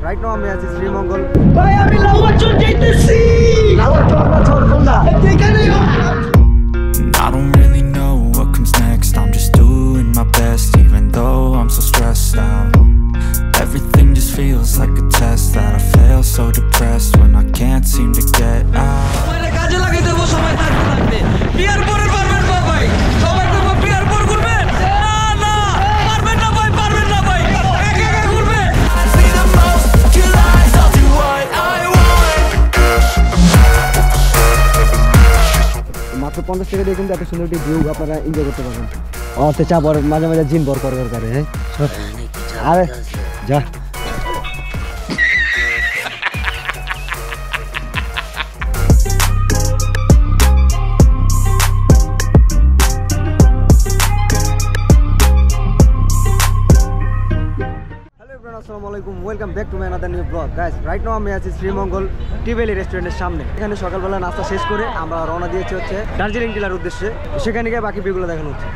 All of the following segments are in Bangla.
রাইট নাও আমি আছি শ্রীমঙ্গল। ভাই আমি লাউয়াচর যাইতেছি। লাউয়াচর না চর কোনটা? এখানে I don't really know what comes next. I'm just doing my best, even though I'm so stressed out. Everything just feels like a test that I fail, so depressed when I can't seem to get out. মানে কাজে লাগাই দেব সবাই থাকতে থাকতে। বিয়ার পরে পারবেন না ভাই। সবাই তো বিয়ার পর করবেন। না না পারবেন না ভাই, পারবেন না ভাই। একা একা করবেন। See the most, kill eyes, I'll do what I want. মাত্র 50 টাকা দিয়ে কিন্তু এত সুন্দর একটি ভিউ আপনারা এনজয় করতে পারবেন। অর্থে চাপ মাঝে মাঝে জিন ভর করে হ্যাঁ। আরে যা আসসালামু আলাইকুম, welcome back to my another new blog. Guys right now আমি আছি শ্রীমঙ্গল টি ভ্যালি রেস্টুরেন্টের সামনে। এখানে সকালবেলা নাস্তা শেষ করে আমরা রওনা দিয়েছি হচ্ছে দার্জিলিং টিলার উদ্দেশ্যে। সেখানে গিয়ে বাকি ভিউগুলো দেখানো হচ্ছে।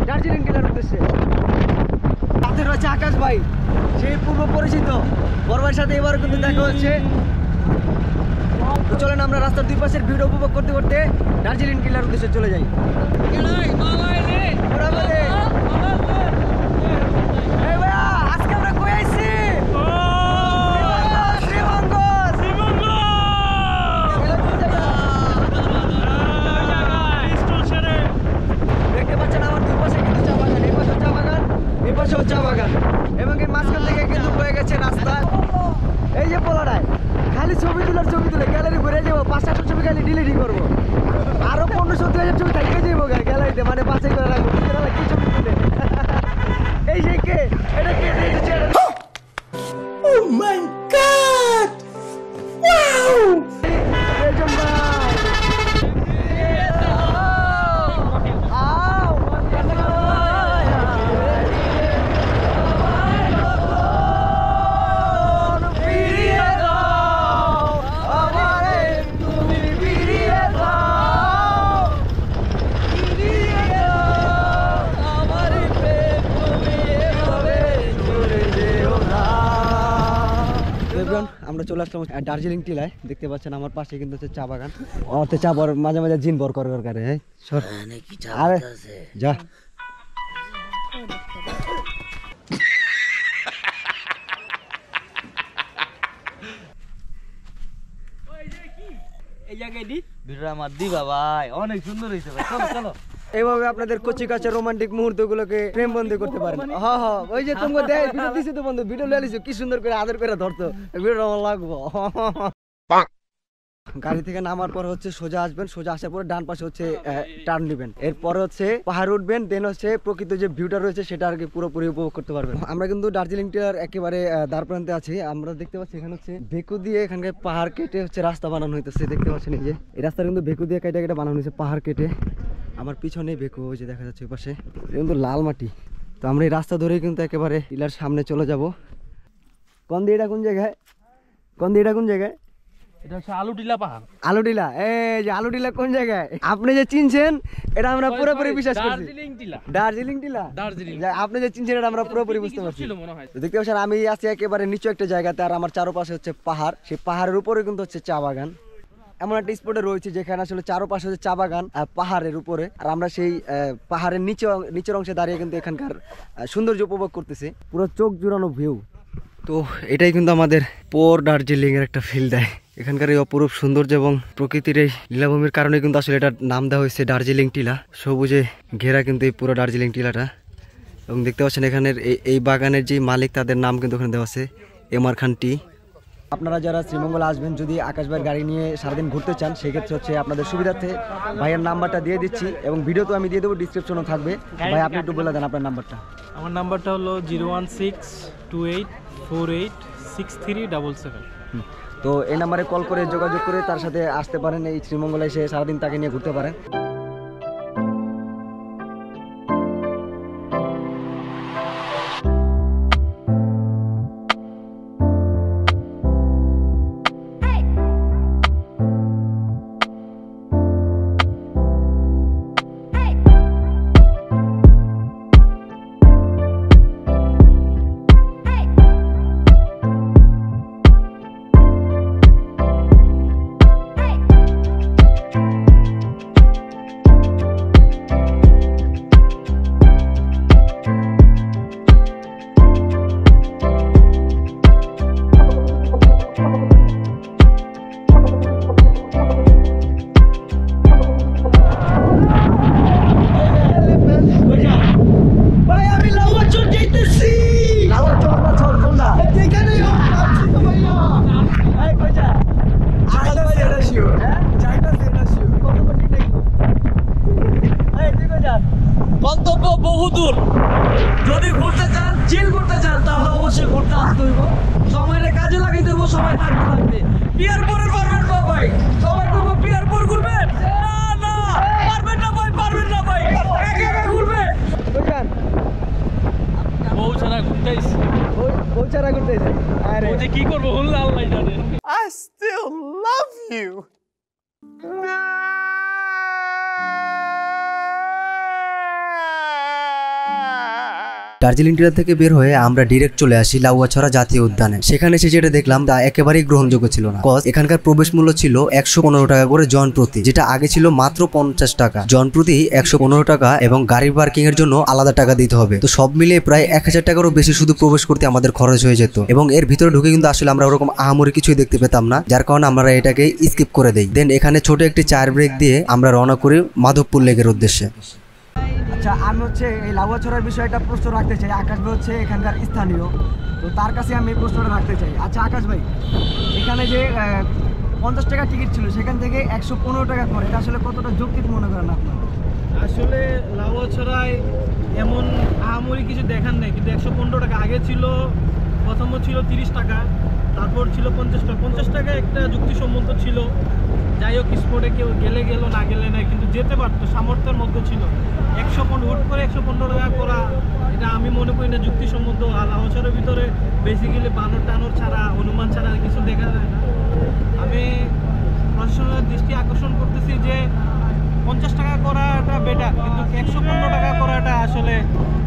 দার্জিলিং টিলার উদ্দেশ্যে রাতে রয়েছে আকাশ ভাই, সেই পূর্ব পরিচিত বড় ভাইয়ের সাথে এবারও কিন্তু দেখা হচ্ছে। তো চলেন আমরা রাস্তার দুই পাশের ভিডিও উপভোগ করতে করতে দার্জিলিং টিলার উদ্দেশ্যে চলে যাই। আজকে আমরা কই আইছি? চা বাগান এবং এর মাঝখান থেকে কিন্তু বয়ে গেছে রাস্তা। এই যে পোলাটায় খালি ছবি তুলে গ্যালারি ঘুরে যাবো। 500 ছবি খালি ডিলিটই করবো, আরো 15-2000 ছবি থাকতে যাবো গ্যালারিতে, মানে বাছাই করে রাখবো কি ছবি তুলে। এই যে কে এটা কে দিয়েছে? Oh my God! Wow! Rezon ভাই আমরা চলে আসলাম দার্জিলিং টিলায়। দেখতে পাচ্ছেন আমার পাশে কিন্তু হচ্ছে চা বাগান। অর্থে চা মাঝে মাঝে জিন ভর করে হ্যাঁ। আরে যা এই জায়গায় ভিডিওটা আমার দিবা ভাই, অনেক সুন্দর হয়েছে ভাই। চলো চলো এইভাবে আপনাদের কচি কাছে রোমান্টিক মুহূর্তগুলোকে প্রেম বন্ধ করতে পারেন। হ্যাঁ হ্যাঁ ওই যে তোমাকে দেয় ভিডিও দিছি তো বন্ধু, ভিডিও লেলিছো কি সুন্দর করে আদর করে ধরতো, ভিডিও আমার লাগবো। গাড়ি থেকে নামার পর হচ্ছে সোজা আসবেন, সোজা আসার পরে ডান পাশে হচ্ছে টার্ন নেবেন, এরপরে হচ্ছে পাহাড় উঠবেন, দেন হচ্ছে প্রকৃত যে ভিউটা রয়েছে সেটা আর কি পুরোপুরি উপভোগ করতে পারবেন। আমরা কিন্তু দার্জিলিং টিলার একেবারে দ্বার প্রান্তে আছি। আমরা দেখতে পাচ্ছি এখানে হচ্ছে ভেকু দিয়ে এখানকার পাহাড় কেটে হচ্ছে রাস্তা বানানো হইতেছে। দেখতে পাচ্ছেন এই যে এই রাস্তা কিন্তু ভেকু দিয়ে কেটে কেটে বানানো হয়েছে পাহাড় কেটে। আমার পিছনে ভেকু ওই যে দেখা যাচ্ছে ওই পাশে কিন্তু লাল মাটি। তো আমরা এই রাস্তা ধরেই কিন্তু একেবারে টিলার সামনে চলে যাব। কোন দিয়ে এটা কোন জায়গায়? এটা হচ্ছে আলুটিলা পাহাড়। আলুটিলা, এই যে আলুটিলা কোন জায়গায় আপনি যে চিনছেন এটা আমরা পুরোপুরি বিশ্বাস করছি। দার্জিলিং টিলা আপনি যে চিনছেন এটা আমরা পুরোপুরি বুঝতে পারছি। দেখতে পাচ্ছেন আমি আছি একেবারে নিচু একটা জায়গাতে, আর আমার চারপাশে হচ্ছে পাহাড়। সেই পাহাড়ের উপরে কিন্তু হচ্ছে চা বাগান। এমন একটা স্পটে রয়েছে যেখানে আসলে চারপাশে হচ্ছে চা বাগান পাহাড়ের উপরে, আর আমরা সেই পাহাড়ের নিচের অংশে দাঁড়িয়ে কিন্তু এখানকার সৌন্দর্য উপভোগ করতেছি। পুরো চোখ জুড়ানো ভিউ। তো এটাই কিন্তু আমাদের পোর দার্জিলিং এর একটা ফিল দেয়। এখানকার এই অপরূপ সৌন্দর্য এবং প্রকৃতির এই লীলাভূমির কারণে কিন্তু আসলে এটার নাম দেওয়া হয়েছে দার্জিলিং টিলা। সবুজে ঘেরা কিন্তু এই পুরো দার্জিলিং টিলাটা, এবং দেখতে পাচ্ছেন এখানের এই বাগানের যে মালিক তাদের নাম কিন্তু ওখানে দেওয়া আছে এমআর খান টি। আপনারা যারা শ্রীমঙ্গল আসবেন, যদি আকাশ ভাইয়ের গাড়ি নিয়ে সারাদিন ঘুরতে চান, সেক্ষেত্রে হচ্ছে আপনাদের সুবিধার্থে ভাইয়ের নাম্বারটা দিয়ে দিচ্ছি, এবং ভিডিও তো আমি দিয়ে দেবো, ডিসক্রিপশনও থাকবে। ভাই আপনি একটু বলে দেন আপনার নাম্বারটা। আমার নাম্বারটা হলো 01628486377। তো এই নাম্বারে কল করে যোগাযোগ করে তার সাথে আসতে পারেন, এই শ্রীমঙ্গলে এসে সারাদিন তাকে নিয়ে ঘুরতে পারেন। গন্তব্য বহুদূর। যদি ঘুরতে চান, চিল করতে চান, তাহলে অবশ্যই ঘুরতে আসতে হইব। সময়টা কাজে লাগাইতে হইব, সময় থাকতে থাকতে। পিয়ার পরের পারবেন না ভাই, সবাই করবো পিয়ার পর ঘুরবেন। না না, পারবেন না ভাই, পারবেন না ভাই, একা একা ঘুরবেন। বউ ছাড়া ঘুরতেইছি, বউ ছাড়া ঘুরতে ও যে কি করবো আল্লাহ জানে। I still love you. Darjeeling টিলা থেকে বের হয়ে আমরা ডিরেক্ট চলে আসি লাউয়াছড়া জাতীয় উদ্যানে। সেখানে এসে যেটা দেখলাম তা একেবারেই গ্রহণযোগ্য ছিল না। কজ এখানকার প্রবেশ মূল্য ছিল 115 টাকা করে জন প্রতি, যেটা আগে ছিল মাত্র 50 টাকা। জন প্রতি 115 টাকা, এবং গাড়ি পার্কিং এর জন্য আলাদা টাকা দিতে হবে। তো সব মিলিয়ে প্রায় 1000 টাকারও বেশি শুধু প্রবেশ করতে আমাদের খরচ হয়ে যেত, এবং এর ভিতরে ঢুকে কিন্তু আসলে আমরা ওরকম আহামরি কিছুই দেখতে পেতাম না, যার কারণে আমরা এটাকে স্কিপ করে দেই। দেন এখানে ছোট একটি চায়ের ব্রেক দিয়ে আমরা রওনা করি মাধবপুর লেকের উদ্দেশ্যে। আচ্ছা, আমি হচ্ছে এই লাউয়াছড়ার বিষয়টা প্রশ্ন রাখতে চাই। আকাশ ভাই হচ্ছে এখানকার স্থানীয়, তো তার কাছে আমি এই প্রশ্নটা রাখতে চাই। আচ্ছা আকাশ ভাই, এখানে যে 50 টাকা টিকিট ছিল, সেখান থেকে 115 টাকা করে, এটা আসলে কতটা যৌক্তিক মনে করেন আপনার? আসলে লাউয়াছড়ায় এমন আহামরি কিছু দেখার নেই, কিন্তু 115 টাকা আগে ছিল। প্রথম ছিল 30 টাকা, তারপর ছিল 50 টাকা। 50 টাকা একটা যুক্তিসম্মত ছিল। যাই হোক, স্পটে কেউ গেলে গেল, না গেলে নাই, কিন্তু যেতে পারতো, সামর্থ্যের মধ্যে ছিল। 115 হুট করে 115 টাকা করা, এটা আমি মনে করি না যুক্তিসম্মত। আর লাউয়াছড়ার ভিতরে বেসিক্যালি বানর টানর ছাড়া, হনুমান ছাড়া কিছু দেখা যায় না। আমি প্রশাসনের দৃষ্টি আকর্ষণ করতেছি যে 50 টাকা করাটা বেটার, কিন্তু 115 টাকা করাটা আসলে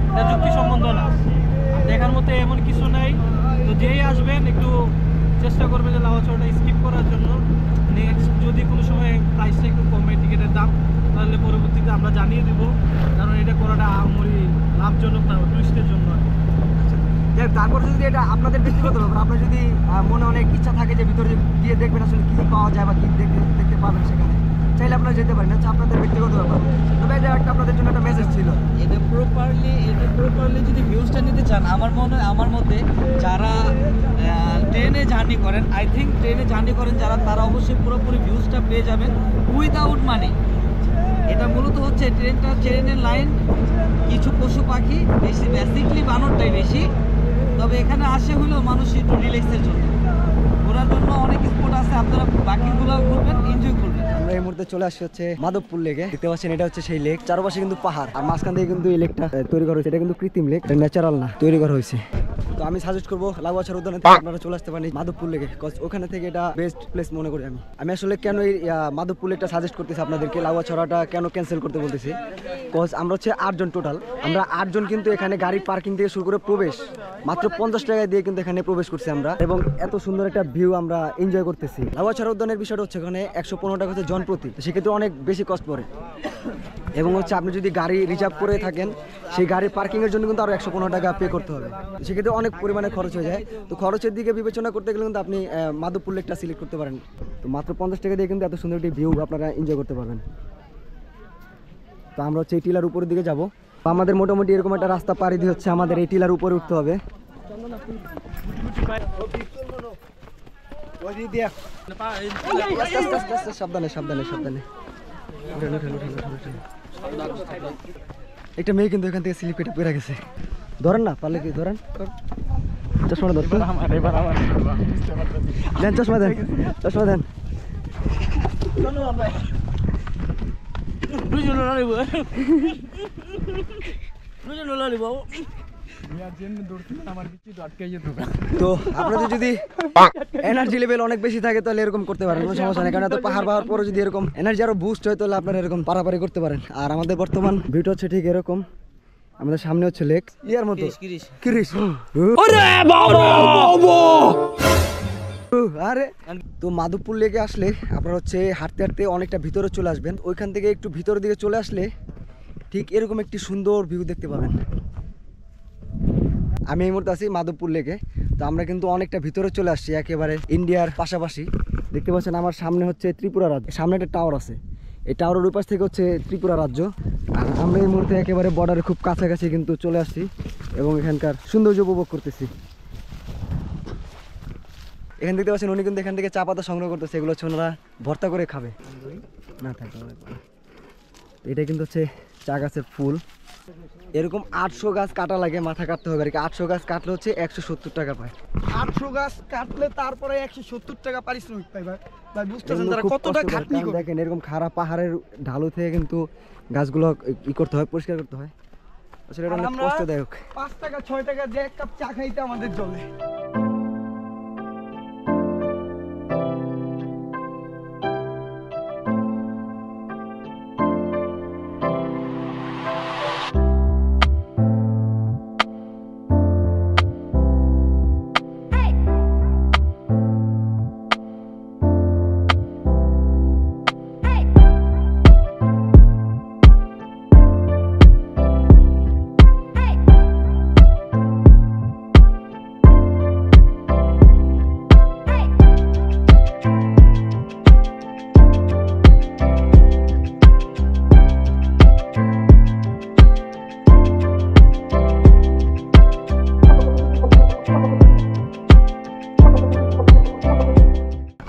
এটা যুক্তিসম্মত না। দেখার মতো এমন কিছু নাই। তো যেই আসবেন একটু চেষ্টা করবেন যে লাউয়াছড়াটা স্কিপ করার জন্য। নেক্সট যদি কোনো সময় প্রাইসটা একটু কমে টিকিটের দাম, তাহলে পরবর্তীতে আমরা জানিয়ে দেবো, কারণ এটা করাটা আমরি লাভজনক না টুরিস্টের জন্য। তারপর যদি এটা আপনাদের ব্যক্তিগত ব্যাপার, আপনার যদি মনে অনেক ইচ্ছা থাকে যে ভিতরে গিয়ে দেখবেন আসলে কি পাওয়া যায় বা কি দেখতে পাবেন, সেখানে চাইলে আপনারা যেতে পারেন, হচ্ছে আপনাদের ব্যক্তিগত ব্যাপার। তবে এটা একটা আপনাদের জন্য একটা মেসেজ ছিল। এটা প্রপারলি যদি ভিউজটা নিতে চান, আমার মতে যারা ট্রেনে জার্নি করেন, আই থিঙ্ক ট্রেনে জার্নি করেন যারা, তারা অবশ্যই পুরোপুরি ভিউজটা পেয়ে যাবেন উইদাউট মানি। এটা মূলত হচ্ছে ট্রেনের লাইন, কিছু পশু পাখি, বেশি বেসিকলি বানরটাই বেশি। তবে এখানে আসে হলো মানুষ একটু রিল্যাক্সের জন্য, ঘোরার জন্য অনেক স্পট আছে, আপনারা বাকিগুলো ঘুরবেন, এনজয় করবেন। আমরা এই মুহূর্তে চলে আসছি হচ্ছে মাধবপুর লেকে। দেখতে পাচ্ছেন এটা হচ্ছে সেই লেক, চারপাশে কিন্তু পাহাড়, আর মাঝখান থেকে কিন্তু এই লেকটা তৈরি করা হয়েছে। এটা কিন্তু কৃত্রিম লেক, এটা ন্যাচারাল না, তৈরি করা হয়েছে। তো আমি সাজেস্ট করবো লাউয়াছড়া উদ্যানে আপনারা চলে আসতে পারেন মাধবপুর লেকে, ওখানে থেকে এটা বেস্ট প্লেস মনে করি আমি আসলে কেন এই মাধবপুর লেকটা সাজেস্ট করতেছি আপনাদেরকে, লাউয়াছড়াটা কেন ক্যান্সেল করতে বলতেছি। কজ আমরা হচ্ছে 8 জন টোটাল, আমরা 8 জন কিন্তু এখানে গাড়ি পার্কিং থেকে শুরু করে প্রবেশ মাত্র 50 টাকা দিয়ে কিন্তু এখানে প্রবেশ করছি আমরা, এবং এত সুন্দর একটা ভিউ আমরা এনজয় করতেছি। লাউয়াছড়া উদ্যানের বিষয়টা হচ্ছে এখানে 115 টাকা হচ্ছে জন প্রতি, সেক্ষেত্রে অনেক বেশি কষ্ট পড়ে। এবং হচ্ছে আপনি যদি গাড়ি রিজার্ভ করে থাকেন সেই গাড়ির পার্কিংয়ের জন্য কিন্তু আরও 115 টাকা পে করতে হবে। সেক্ষেত্রে অনেক পরিমাণে খরচ হয়ে যায়। তো খরচের দিকে বিবেচনা করতে গেলে কিন্তু আপনি মাধবপুর লেকটা সিলেক্ট করতে পারেন। তো মাত্র 50 টাকা দিয়ে কিন্তু এত সুন্দর একটি ভিউ আপনারা এনজয় করতে পারবেন। তো আমরা হচ্ছে এই টিলার উপরের দিকে যাব। আমাদের মোটামুটি এরকম একটা রাস্তা পাড়ি দিয়ে হচ্ছে আমাদের এই টিলার উপরে উঠতে হবে। সাবধানে সাবধানে সাবধানে। একটা মেয়ে কিন্তু এখান থেকে স্লিপ কেটে পড়ে গেছে। ধরেন না পারলে কি ধরেন, চশমাটা ধরতো দেন, চশমা দেন, চশমা দেন। তো আপনাদের যদি এনার্জি লেভেল অনেক বেশি থাকে তাহলে এরকম করতে পারেন, কোনো সমস্যা নেই। কারণ এত পাহাড় পাওয়ার পরে যদি এরকম এনার্জি আরো বুস্ট হয় তাহলে আপনারা এরকম পারাপারি করতে পারেন। আর আমাদের বর্তমান ভিউটা হচ্ছে ঠিক এরকম, আমাদের সামনে হচ্ছে লেক ইয়ার মতো কিরিশ। আরে তো মাধবপুর লেকে আসলে আপনারা হচ্ছে হাঁটতে হাঁটতে অনেকটা ভিতরে চলে আসবেন। ওইখান থেকে একটু ভিতরের দিকে চলে আসলে ঠিক এরকম একটি সুন্দর ভিউ দেখতে পাবেন। আমি এই মুহূর্তে আছি মাধবপুর লেকে। তো আমরা কিন্তু অনেকটা ভিতরে চলে আসছি, একেবারে ইন্ডিয়ার পাশাপাশি। দেখতে পাচ্ছেন আমার সামনে হচ্ছে ত্রিপুরা রাজ্য, সামনে একটা টাওয়ার আছে, এই টাওয়ারের ওই পাশ থেকে হচ্ছে ত্রিপুরা রাজ্য। আর আমরা এই মুহূর্তে একেবারে বর্ডারে খুব কাছাকাছি কিন্তু চলে আসছি এবং এখানকার সৌন্দর্য উপভোগ করতেছি। এখান দেখতে পাচ্ছেন উনি কিন্তু এখান থেকে চা পাতা সংগ্রহ করতেছে, এগুলো হচ্ছে ওনারা ভর্তা করে খাবে না থাকে। এটা কিন্তু হচ্ছে চা গাছের ফুল। এরকম 800 গাছ কাটা লাগে, মাথা কাটতে হবে আর কি। 800 গাছ কাটলে হচ্ছে 170 টাকা পায়। 800 গাছ কাটলে তারপরে 170 টাকা পারিশ্রমিক পাই ভাই। ভাই বুঝতেছেন তারা কতটা খাটনি করে। দেখেন এরকম খারাপ পাহাড়ের ঢালু থেকে কিন্তু গাছগুলো ই করতে হয়, পরিষ্কার করতে হয়। আসলে এটা অনেক কষ্টদায়ক। 5 টাকা 6 টাকা দিয়ে এক কাপ চা খাইতে আমাদের চলে।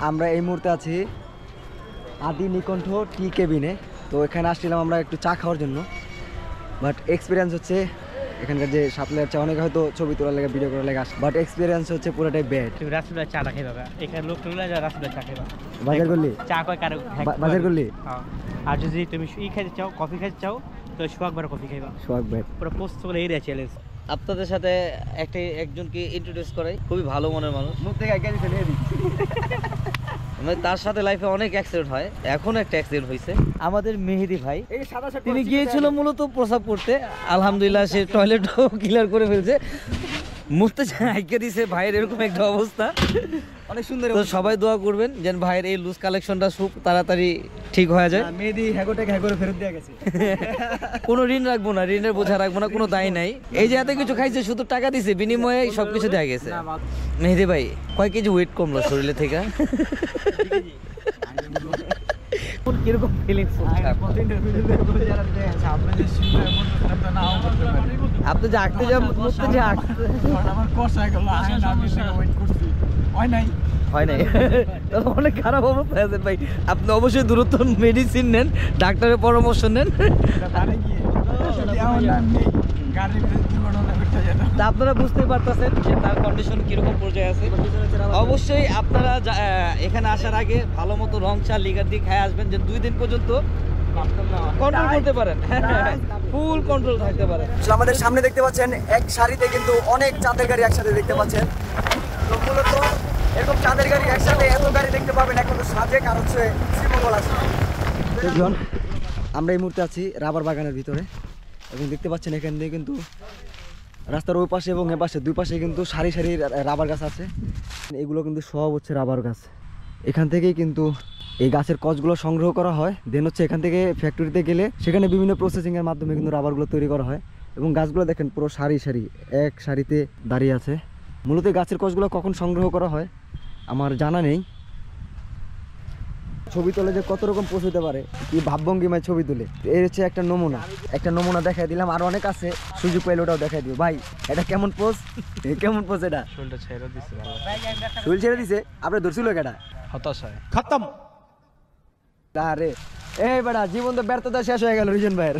আমরা এই মুহূর্তে আছি আদি নিকণ্ঠ টি কেবিনে। তো এখানে আসছিলাম আমরা একটু চা খাওয়ার জন্য, বাট এক্সপিরিয়েন্স হচ্ছে এখানকার যে সাপ্লাইয়ের চা, অনেকে হয়তো ছবি তোলার লেগে ভিডিও করার লেগে আসে, বাট এক্সপিরিয়েন্স হচ্ছে পুরোটাই ব্যাড। তুমি রাসুলের চাটা খাই বাবা, এখানে লোক টুলে যা রাসুলের চা খাইবা। বাজার করলি চা কয় কারো বাজার করলি। আর যদি তুমি খাইতে চাও, কফি খাইতে চাও, তো সোহাগবার কফি খাইবা। সোহাগ ব্যাড পুরো পোস্ট করে এরিয়া চ্যালেঞ্জ। আপনাদের সাথে একজনকে ইন্ট্রোডিউস করাই, খুবই ভালো মনের মানুষ। মুখ থেকে আগে ফেলে দিই। মানে তার সাথে লাইফে অনেক অ্যাক্সিডেন্ট হয়, এখন একটা অ্যাক্সিডেন্ট হয়েছে। আমাদের মেহেদি ভাই, তিনি গিয়েছিল মূলত প্রসাব করতে, আলহামদুলিল্লাহ সে টয়লেটও ক্লিয়ার করে ফেলছে। মুছতে আইকে দিছে ভাইয়ের এরকম একটা অবস্থা, অনেক সুন্দর। তো সবাই দোয়া করবেন যেন ভাইয়ের এই লুজ কালেকশনটা খুব তাড়াতাড়ি ঠিক হয়ে যায়। মেহেদি হ্যাগোটাকে হ্যাগোরে ফেরত দেওয়া গেছে। কোনো ঋণ রাখবো না, ঋণের বোঝা রাখবো না, কোনো দায় নাই। এই যে এত কিছু খাইছে, শুধু টাকা দিছে, বিনিময়ে সবকিছু দেয়া গেছে। মেহেদি ভাই কয় কেজি ওয়েট কমলো শরীরে থেকে? কিরকম ফিলিংস? আপনি যে আঁকতে যান, মুছতে যে আঁকতে আমার কষ্ট গেল, আমি ওয়েট করছি, হয় নাই। হয় নাই, তাহলে অনেক খারাপ অবস্থা আছে ভাই। আপনি অবশ্যই দূরত্ব মেডিসিন নেন, ডাক্তারের পরামর্শ নেন। বাড়ি গিয়ে যদি আমার নাম নেই, গাড়ির দুর্ঘটনা ঘটে যেত। তা আপনারা বুঝতেই পারতেছেন যে তার কন্ডিশন কিরকম পর্যায়ে আছে। অবশ্যই আপনারা এখানে আসার আগে ভালো মতো রং চা লিগার দিয়ে খেয়ে আসবেন, যে 2 দিন পর্যন্ত কন্ট্রোল করতে পারেন, ফুল কন্ট্রোল থাকতে পারেন। আমাদের সামনে দেখতে পাচ্ছেন এক সারিতে কিন্তু অনেক চাঁদের গাড়ি একসাথে দেখতে পাচ্ছেন। তো মূলত এরকম চাঁদের গাড়ি একসাথে এত গাড়ি দেখতে পাবেন এখন তো সাজেক আর হচ্ছে শ্রীমঙ্গল আছে। দেখুন আমরা এই মুহূর্তে আছি রাবার বাগানের ভিতরে এবং দেখতে পাচ্ছেন এখান দিয়ে কিন্তু রাস্তার ওই পাশে এবং এ পাশে দুই পাশে কিন্তু সারি সারি রাবার গাছ আছে। এগুলো কিন্তু সব হচ্ছে রাবার গাছ। এখান থেকেই কিন্তু এই গাছের কচগুলো সংগ্রহ করা হয়, দেন হচ্ছে এখান থেকে ফ্যাক্টরিতে গেলে সেখানে বিভিন্ন প্রসেসিংয়ের মাধ্যমে কিন্তু রাবারগুলো তৈরি করা হয়। এবং গাছগুলো দেখেন পুরো সারি সারি এক সারিতে দাঁড়িয়ে আছে। মূলত এই গাছের কচগুলো কখন সংগ্রহ করা হয় আমার জানা নেই। ছবি তোলে যে কত রকম পোজ হতে পারে, কি ভাবভঙ্গিমায় ছবি তুলে, এই হচ্ছে একটা নমুনা দেখাই দিলাম। আর অনেক আছে, সুযোগ পাইলে ওটাও দেখাই দিব। ভাই এটা কেমন পোজ, কেমন পোজ? এটা শরীর ছেড়ে দিছে, আপনি ধরছিল কেটা? হতাশায় खत्म। আরে এই বেটা, জীবন তো ব্যর্থতা শেষ হয়ে গেল রিজন ভাইয়ের।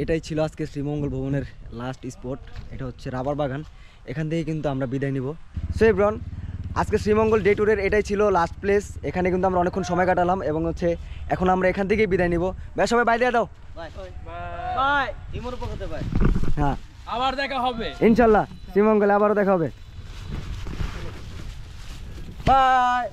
এটাই ছিল আজকে শ্রীমঙ্গল ভবনের লাস্ট স্পট। এটা হচ্ছে রাবার বাগান। এখান থেকে কিন্তু আমরা বিদায় নিব। সো এভরিওয়ান, আজকে শ্রীমঙ্গল ডে ট্যুরের এটাই ছিল লাস্ট প্লেস। এখানে কিন্তু আমরা অনেকক্ষণ সময় কাটালাম এবং হচ্ছে এখন আমরা এখান থেকেই বিদায় নিব। ভাই সবাই বাই দিয়ে দাও। বাই ইমোর পক্ষে বাই। হ্যাঁ, আবার দেখা হবে ইনশাল্লাহ শ্রীমঙ্গলে আবারও দেখা হবে। বাই।